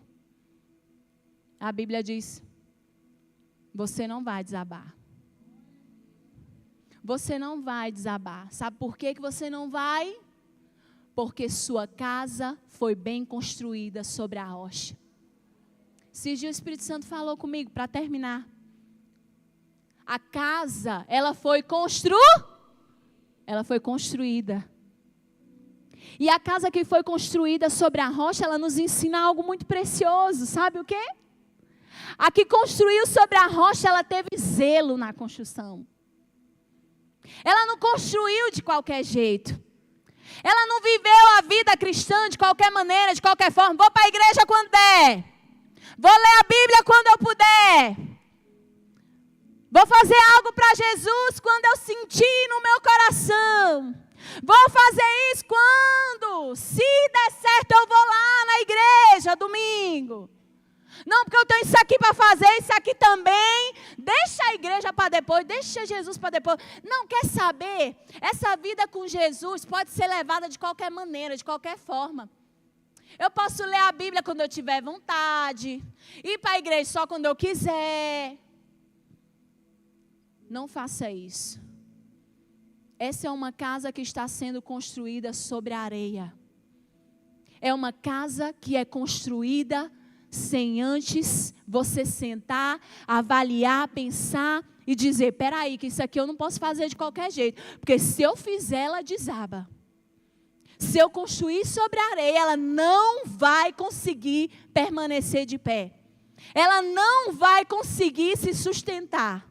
A Bíblia diz, você não vai desabar. Você não vai desabar. Sabe por que você não vai? Porque sua casa foi bem construída sobre a rocha. Esses dias o Espírito Santo falou comigo, para terminar. A casa, ela foi construída. E a casa que foi construída sobre a rocha, ela nos ensina algo muito precioso. Sabe o quê? A que construiu sobre a rocha, ela teve zelo na construção. Ela não construiu de qualquer jeito. Ela não viveu a vida cristã de qualquer maneira, de qualquer forma. Vou para a igreja quando der. Vou ler a Bíblia quando eu puder. Vou fazer algo para Jesus quando eu sentir no meu coração. Vou fazer isso quando, se der certo, eu vou lá na igreja domingo. Não, porque eu tenho isso aqui para fazer, isso aqui também. Deixa a igreja para depois, deixa Jesus para depois. Não, quer saber? Essa vida com Jesus pode ser levada de qualquer maneira, de qualquer forma. Eu posso ler a Bíblia quando eu tiver vontade, ir para a igreja só quando eu quiser. Não faça isso. Essa é uma casa que está sendo construída sobre a areia. É uma casa que é construída sem antes você sentar, avaliar, pensar e dizer, peraí, que isso aqui eu não posso fazer de qualquer jeito. Porque se eu fizer, ela desaba. Se eu construir sobre a areia, ela não vai conseguir permanecer de pé. Ela não vai conseguir se sustentar.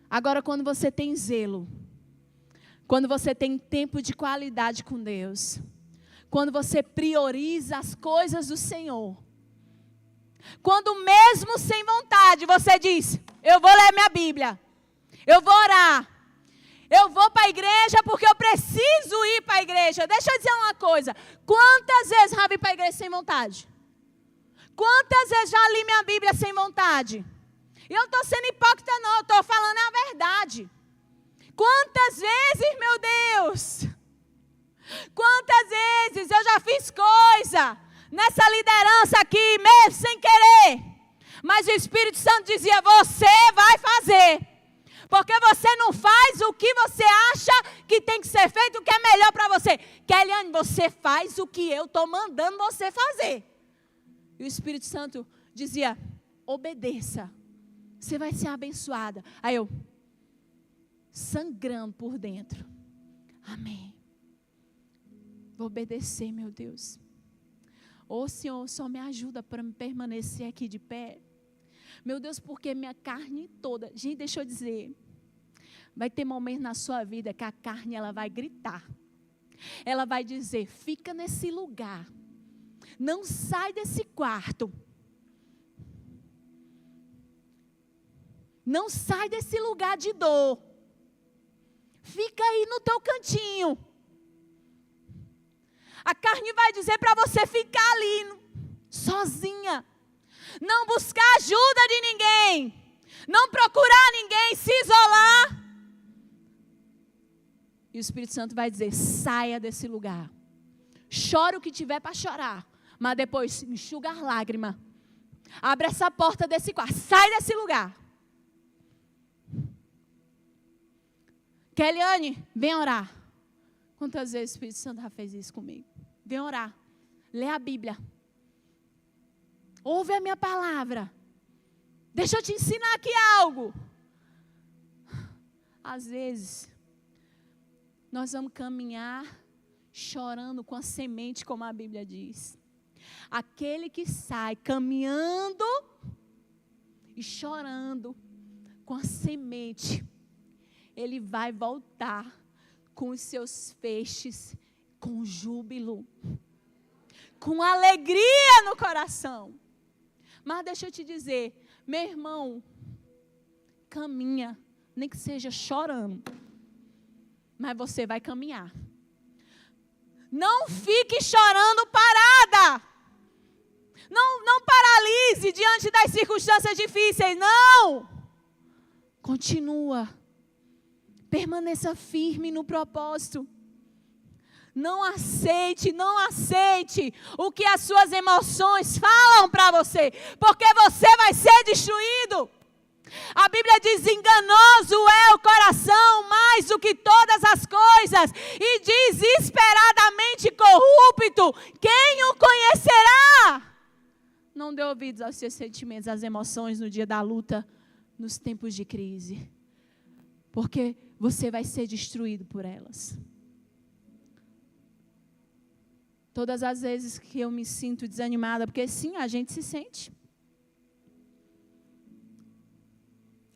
Agora, quando você tem zelo, quando você tem tempo de qualidade com Deus, quando você prioriza as coisas do Senhor, quando mesmo sem vontade você diz, eu vou ler minha Bíblia, eu vou orar, eu vou para a igreja porque eu preciso ir para a igreja. Deixa eu dizer uma coisa, quantas vezes já vim para a igreja sem vontade? Quantas vezes já li minha Bíblia sem vontade? E eu não estou sendo hipócrita não, eu estou falando a verdade. Quantas vezes, meu Deus, quantas vezes eu já fiz coisa nessa liderança aqui, mesmo sem querer. Mas o Espírito Santo dizia, você vai fazer. Porque você não faz o que você acha que tem que ser feito, o que é melhor para você. Keliane, você faz o que eu estou mandando você fazer. E o Espírito Santo dizia, obedeça. Você vai ser abençoada. Aí eu, sangrando por dentro. Amém. Vou obedecer, meu Deus. Ô Senhor, só me ajuda para me permanecer aqui de pé. Meu Deus, porque minha carne toda... Gente, deixa eu dizer. Vai ter momentos na sua vida que a carne ela vai gritar. Ela vai dizer, fica nesse lugar. Não sai desse quarto. Não sai desse lugar de dor. Fica aí no teu cantinho. A carne vai dizer para você ficar ali, sozinha. Não buscar ajuda de ninguém. Não procurar ninguém, se isolar. E o Espírito Santo vai dizer, saia desse lugar. Chora o que tiver para chorar. Mas depois enxuga as lágrimas. Abre essa porta desse quarto. Sai desse lugar. Keliane, vem orar. Quantas vezes o Espírito Santo já fez isso comigo? Vem orar. Lê a Bíblia. Ouve a minha palavra. Deixa eu te ensinar aqui algo. Às vezes, nós vamos caminhar chorando com a semente, como a Bíblia diz. Aquele que sai caminhando e chorando com a semente, ele vai voltar com os seus feixes, com júbilo, com alegria no coração. Mas deixa eu te dizer, meu irmão, caminha, nem que seja chorando, mas você vai caminhar. Não fique chorando parada. Não paralise diante das circunstâncias difíceis, não. Continua. Permaneça firme no propósito. Não aceite o que as suas emoções falam para você, porque você vai ser destruído. A Bíblia diz, enganoso é o coração mais do que todas as coisas, e desesperadamente corrupto, quem o conhecerá? Não dê ouvidos aos seus sentimentos, às emoções no dia da luta, nos tempos de crise, porque você vai ser destruído por elas. Todas as vezes que eu me sinto desanimada, porque sim, a gente se sente.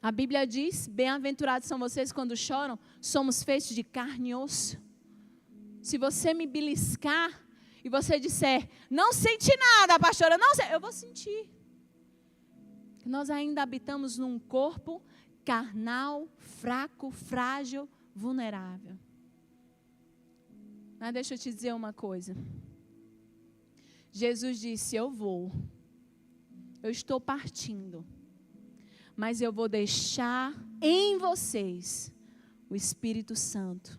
A Bíblia diz, bem-aventurados são vocês quando choram, somos feitos de carne e osso. Se você me beliscar e você disser, não senti nada, pastora, não sei, eu vou sentir. Nós ainda habitamos num corpo carnal, fraco, frágil, vulnerável. Mas deixa eu te dizer uma coisa. Jesus disse, eu estou partindo, mas eu vou deixar em vocês o Espírito Santo,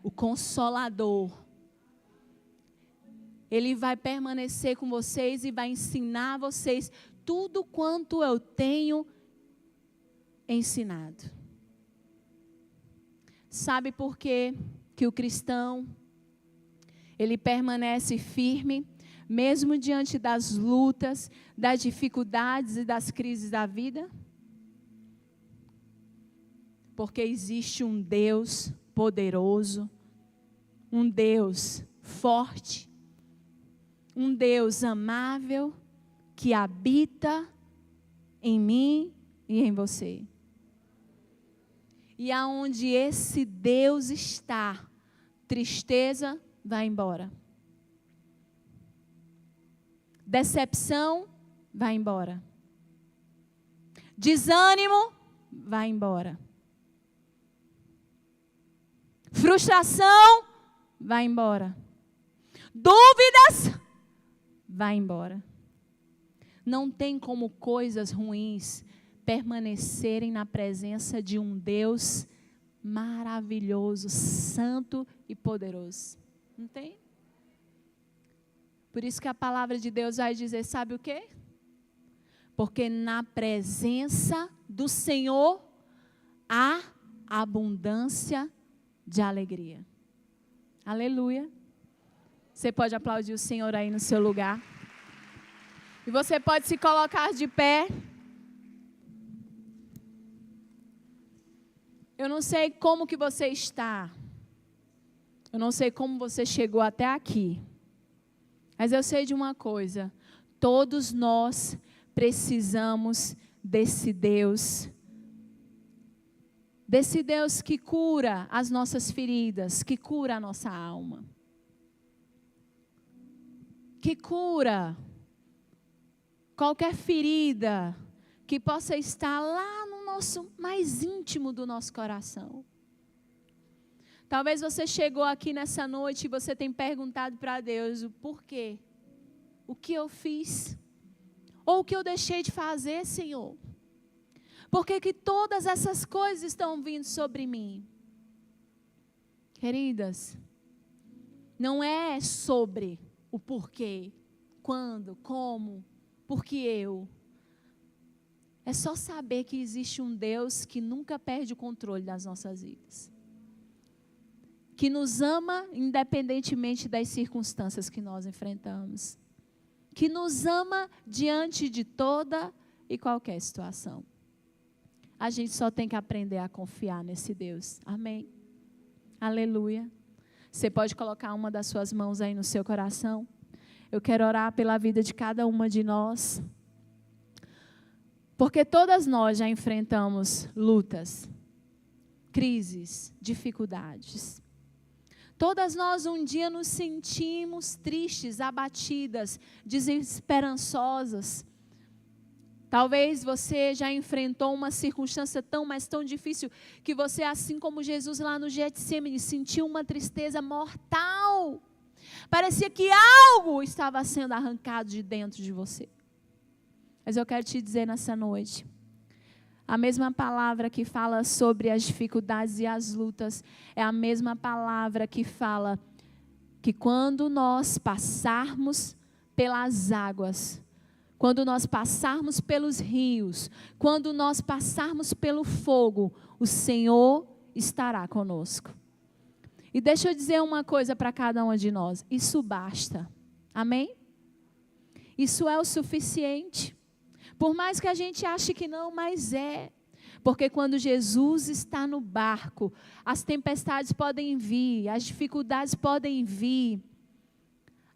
o Consolador. Ele vai permanecer com vocês e vai ensinar vocês tudo quanto eu tenho ensinado. Sabe por quê que o cristão, ele permanece firme, mesmo diante das lutas, das dificuldades e das crises da vida? Porque existe um Deus poderoso, um Deus forte, um Deus amável, que habita em mim e em você. E aonde esse Deus está, tristeza vai embora. Decepção vai embora. Desânimo vai embora. Frustração vai embora. Dúvidas vai embora. Não tem como coisas ruins permanecerem na presença de um Deus maravilhoso, santo e poderoso. Não tem? Por isso que a palavra de Deus vai dizer, sabe o quê? Porque na presença do Senhor há abundância de alegria. Aleluia. Você pode aplaudir o Senhor aí no seu lugar. E você pode se colocar de pé. Eu não sei como que você está. Eu não sei como você chegou até aqui. Mas eu sei de uma coisa. Todos nós precisamos desse Deus. Desse Deus que cura as nossas feridas, que cura a nossa alma. Que cura qualquer ferida que possa estar lá no nosso mais íntimo do nosso coração. Talvez você chegou aqui nessa noite e você tem perguntado para Deus o porquê. O que eu fiz? Ou o que eu deixei de fazer, Senhor? Por que todas essas coisas estão vindo sobre mim? Queridas, não é sobre o porquê, quando, como, porque eu. É só saber que existe um Deus que nunca perde o controle das nossas vidas. Que nos ama independentemente das circunstâncias que nós enfrentamos. Que nos ama diante de toda e qualquer situação. A gente só tem que aprender a confiar nesse Deus. Amém? Aleluia. Você pode colocar uma das suas mãos aí no seu coração. Eu quero orar pela vida de cada uma de nós. Porque todas nós já enfrentamos lutas, crises, dificuldades. Todas nós um dia nos sentimos tristes, abatidas, desesperançosas. Talvez você já enfrentou uma circunstância mas tão difícil, que você, assim como Jesus lá no Getsemane, sentiu uma tristeza mortal. Parecia que algo estava sendo arrancado de dentro de você. Mas eu quero te dizer nessa noite, a mesma palavra que fala sobre as dificuldades e as lutas, é a mesma palavra que fala que quando nós passarmos pelas águas, quando nós passarmos pelos rios, quando nós passarmos pelo fogo, o Senhor estará conosco. E deixa eu dizer uma coisa para cada uma de nós, isso basta, amém? Isso é o suficiente. Por mais que a gente ache que não, mas é. Porque quando Jesus está no barco, as tempestades podem vir, as dificuldades podem vir,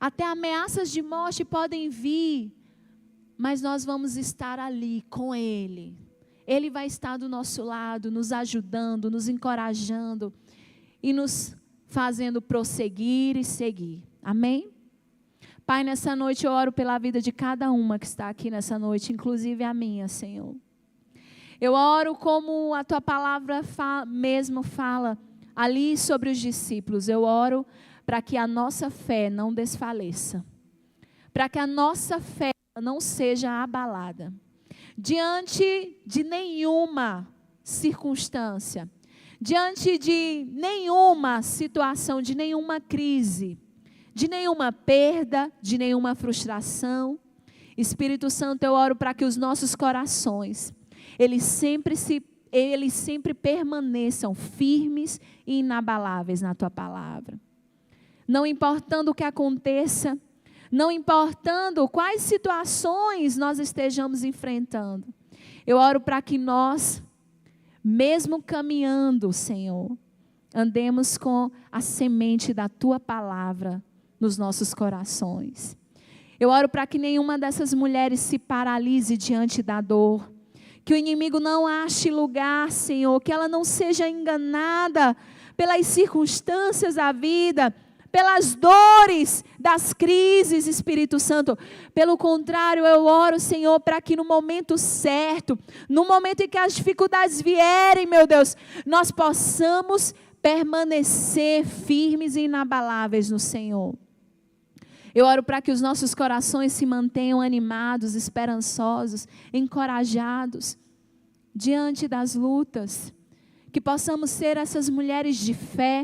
até ameaças de morte podem vir, mas nós vamos estar ali com Ele. Ele vai estar do nosso lado, nos ajudando, nos encorajando e nos fazendo prosseguir e seguir. Amém? Pai, nessa noite eu oro pela vida de cada uma que está aqui nessa noite, inclusive a minha, Senhor. Eu oro como a Tua palavra mesmo fala ali sobre os discípulos. Eu oro para que a nossa fé não desfaleça, para que a nossa fé não seja abalada diante de nenhuma circunstância, diante de nenhuma situação, de nenhuma crise, de nenhuma perda, de nenhuma frustração. Espírito Santo, eu oro para que os nossos corações, eles sempre permaneçam firmes e inabaláveis na Tua palavra. Não importando o que aconteça, não importando quais situações nós estejamos enfrentando. Eu oro para que nós, mesmo caminhando, Senhor, andemos com a semente da Tua palavra nos nossos corações. Eu oro para que nenhuma dessas mulheres se paralise diante da dor. Que o inimigo não ache lugar, Senhor, que ela não seja enganada pelas circunstâncias da vida, pelas dores das crises, Espírito Santo. Pelo contrário, eu oro, Senhor, para que no momento certo, no momento em que as dificuldades vierem, meu Deus, nós possamos permanecer firmes e inabaláveis no Senhor. Eu oro para que os nossos corações se mantenham animados, esperançosos, encorajados diante das lutas. Que possamos ser essas mulheres de fé,